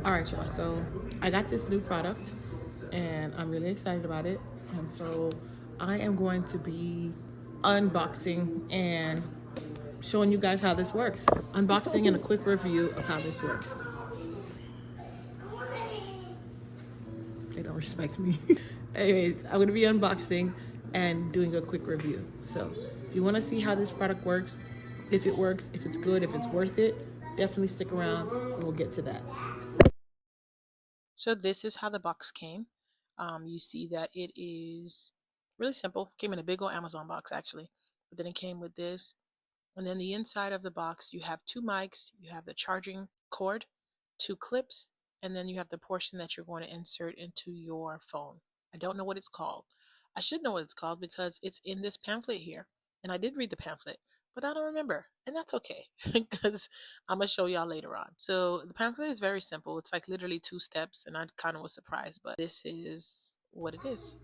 All right, y'all. So I got this new product and I'm really excited about it. And so I am going to be unboxing and showing you guys how this works. Unboxing and a quick review of how this works. They don't respect me. Anyways, I'm gonna be unboxing and doing a quick review. So if you wanna see how this product works, if it's good, if it's worth it, definitely stick around and we'll get to that. So this is how the box came. You see that it is really simple. Came in a big old Amazon box actually, but then it came with this. And then the inside of the box, you have two mics, you have the charging cord, two clips, and then you have the portion that you're going to insert into your phone. I don't know what it's called. I should know what it's called because it's in this pamphlet here. And I did read the pamphlet, but I don't remember. And that's okay because I'm going to show y'all later on. So the pamphlet is very simple. It's like literally 2 steps, and I kind of was surprised, but this is what it is.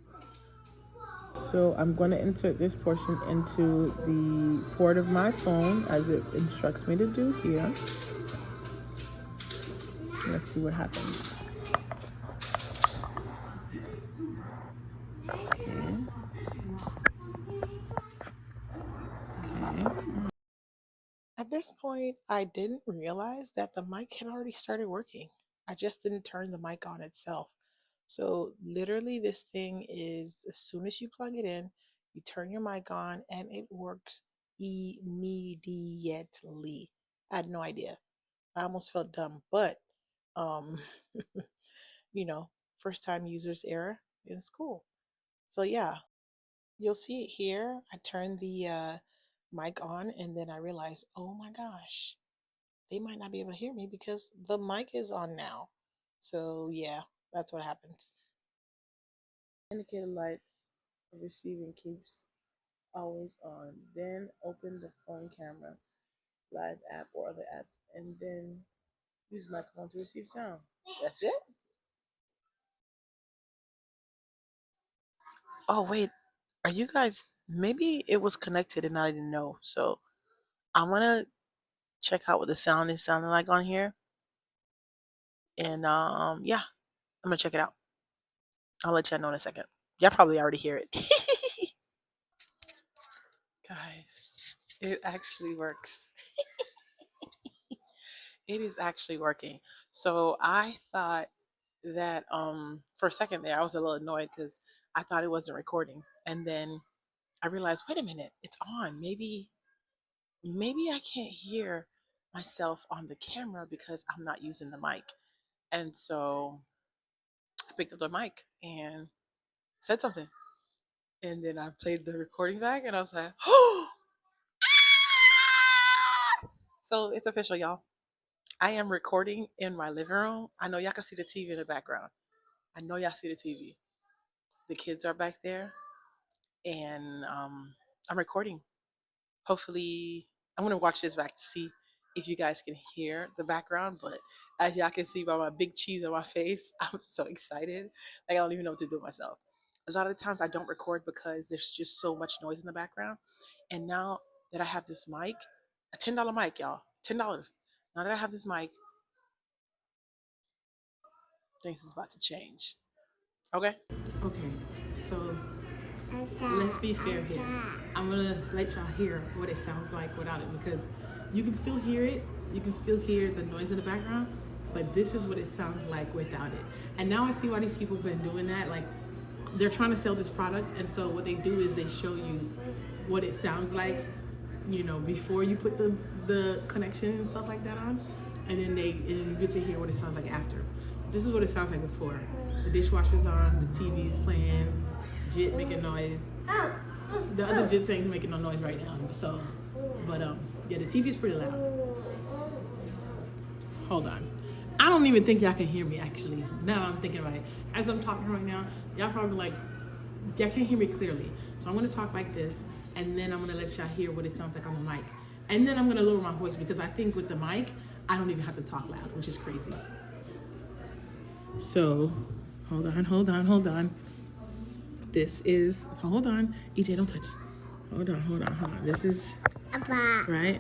So I'm going to insert this portion into the port of my phone as it instructs me to do here. Let's see what happens. Okay. At this point, I didn't realize that the mic had already started working. I just didn't turn the mic on itself. So literally this thing is, as soon as you plug it in, you turn your mic on and it works immediately. I had no idea. I almost felt dumb, but um you know, first time users error, it's cool. So yeah, you'll see it here. I turned the mic on and then I realized, oh my gosh, they might not be able to hear me because the mic is on now. So yeah, that's what happens. Indicator light of receiving keeps always on. Then open the phone camera, live app or other apps, and then use microphone to receive sound. That's it. Oh wait, are you guys? Maybe it was connected and I didn't know. So I'm gonna check out what the sound is sounding like on here, and yeah, I'm gonna check it out. I'll let y'all know in a second. Y'all probably already hear it. Guys, it actually works. It is actually working. So I thought that for a second there I was a little annoyed because I thought it wasn't recording, and then I realized, wait a minute, it's on. Maybe I can't hear myself on the camera because I'm not using the mic. And so I picked up the mic and said something. And then I played the recording back and I was like, oh, so it's official, y'all. I am recording in my living room. I know y'all can see the TV in the background. I know y'all see the TV. The kids are back there, and I'm recording. Hopefully, I'm gonna watch this back to see if you guys can hear the background. But as y'all can see by my big cheese on my face, I'm so excited. Like I don't even know what to do with myself. A lot of the times I don't record because there's just so much noise in the background. And now that I have this mic, a $10 mic, y'all, $10. Now that I have this mic, things is about to change. Okay. Okay. So let's be fair here. I'm gonna let y'all hear what it sounds like without it because you can still hear it. You can still hear the noise in the background, but this is what it sounds like without it. And now I see why these people have been doing that. Like they're trying to sell this product, and so what they do is they show you what it sounds like, you know, before you put the connection and stuff like that on, and then you get to hear what it sounds like after. So this is what it sounds like before. The dishwasher's on, the TV's playing, Jit making noise. The other Jit saying he's making no noise right now. So, but yeah, the TV's pretty loud. Hold on. I don't even think y'all can hear me actually. Now I'm thinking about it. As I'm talking right now, y'all probably like, y'all can't hear me clearly. So I'm gonna talk like this, and then I'm gonna let y'all hear what it sounds like on the mic. And then I'm gonna lower my voice because I think with the mic, I don't even have to talk loud, which is crazy. So, hold on. This is, hold on. EJ, don't touch. Hold on. This is, right?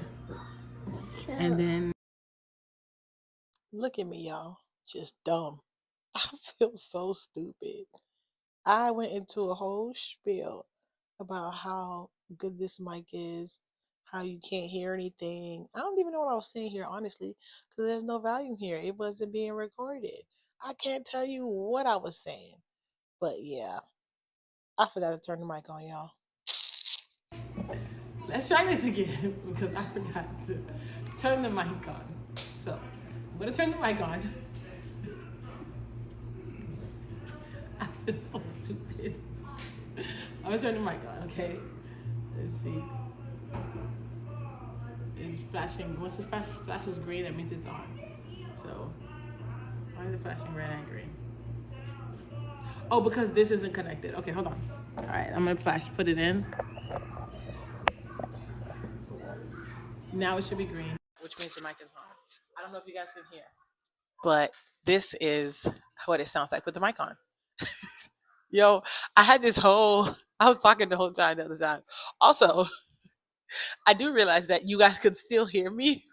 And then, look at me, y'all. Just dumb. I feel so stupid. I went into a whole spiel about how good this mic is, how you can't hear anything. I don't even know what I was saying here, honestly, because there's no volume here. It wasn't being recorded. I can't tell you what I was saying. But yeah, I forgot to turn the mic on, y'all. Let's try this again because I forgot to turn the mic on. So I'm going to turn the mic on. I feel so stupid. I'm going to turn the mic on, okay? Let's see. It's flashing. Once it flashes green, that means it's on. So, why is it flashing red and green? Oh, because this isn't connected. Okay, hold on. All right, I'm gonna put it in. Now it should be green, which means the mic is on. I don't know if you guys can hear, but this is what it sounds like with the mic on. Yo, I was talking the whole time the other time. Also, I do realize that you guys could still hear me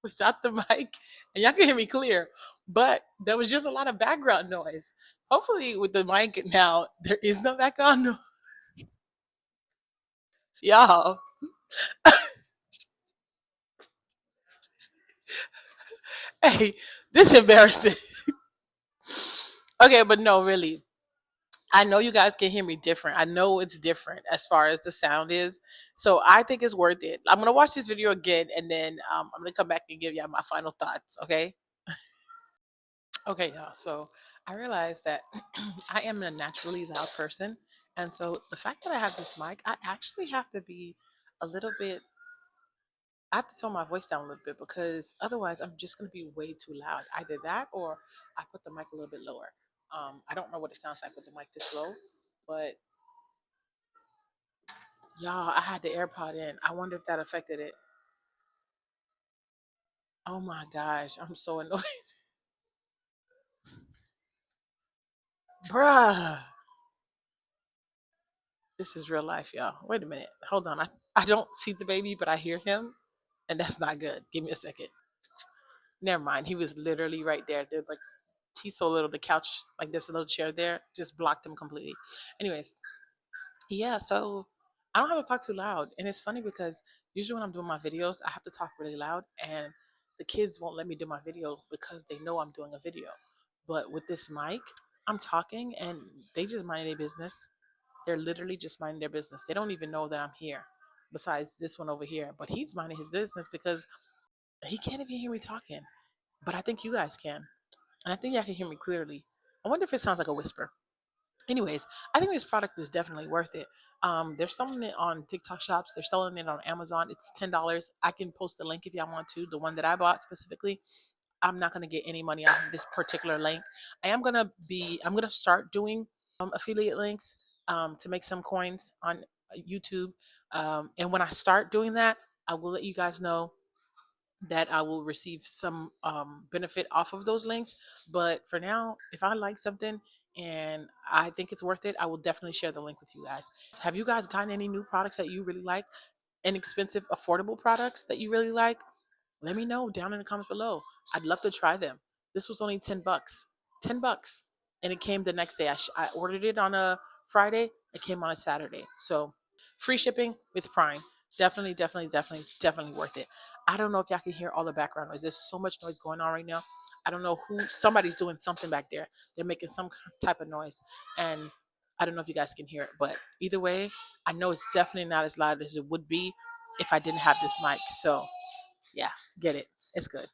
without the mic, and y'all can hear me clear, but there was just a lot of background noise. Hopefully, with the mic now, there is no background noise. Y'all, hey, this is embarrassing. Okay, but no, really. I know you guys can hear me different. I know it's different as far as the sound is. So I think it's worth it. I'm going to watch this video again and then I'm going to come back and give y'all my final thoughts. Okay. Okay, y'all. So I realized that I am a naturally loud person. And so the fact that I have this mic, I actually have to be a little bit, I have to tone my voice down a little bit because otherwise I'm just going to be way too loud. Either that or I put the mic a little bit lower. I don't know what it sounds like with the mic this low, but y'all, I had the AirPod in. I wonder if that affected it. Oh my gosh, I'm so annoyed. Bruh. This is real life, y'all. Wait a minute. Hold on. I don't see the baby, but I hear him. And that's not good. Give me a second. Never mind. He was literally right there. There's like, he's so little. The couch, like this little chair there, just blocked him completely. Anyways, yeah, so I don't have to talk too loud. And it's funny because usually when I'm doing my videos, I have to talk really loud. And the kids won't let me do my video because they know I'm doing a video. But with this mic, I'm talking and they just mind their business. They're literally just minding their business. They don't even know that I'm here, besides this one over here. But he's minding his business because he can't even hear me talking. But I think you guys can. And I think y'all can hear me clearly. I wonder if it sounds like a whisper. Anyways, I think this product is definitely worth it. They're selling it on TikTok shops. They're selling it on Amazon. It's $10. I can post a link if y'all want to. The one that I bought specifically. I'm not gonna get any money out of this particular link. I'm gonna start doing affiliate links to make some coins on YouTube. And when I start doing that, I will let you guys know that I will receive some benefit off of those links. But for now, if I like something and I think it's worth it, I will definitely share the link with you guys. Have you guys gotten any new products that you really like? Inexpensive, affordable products that you really like? Let me know down in the comments below. I'd love to try them. This was only $10. $10. And it came the next day. I ordered it on a Friday. It came on a Saturday. So free shipping with Prime. Definitely, definitely, definitely, definitely worth it. I don't know if y'all can hear all the background noise. There's so much noise going on right now. I don't know somebody's doing something back there. They're making some type of noise. And I don't know if you guys can hear it. But either way, I know it's definitely not as loud as it would be if I didn't have this mic. So yeah, get it. It's good.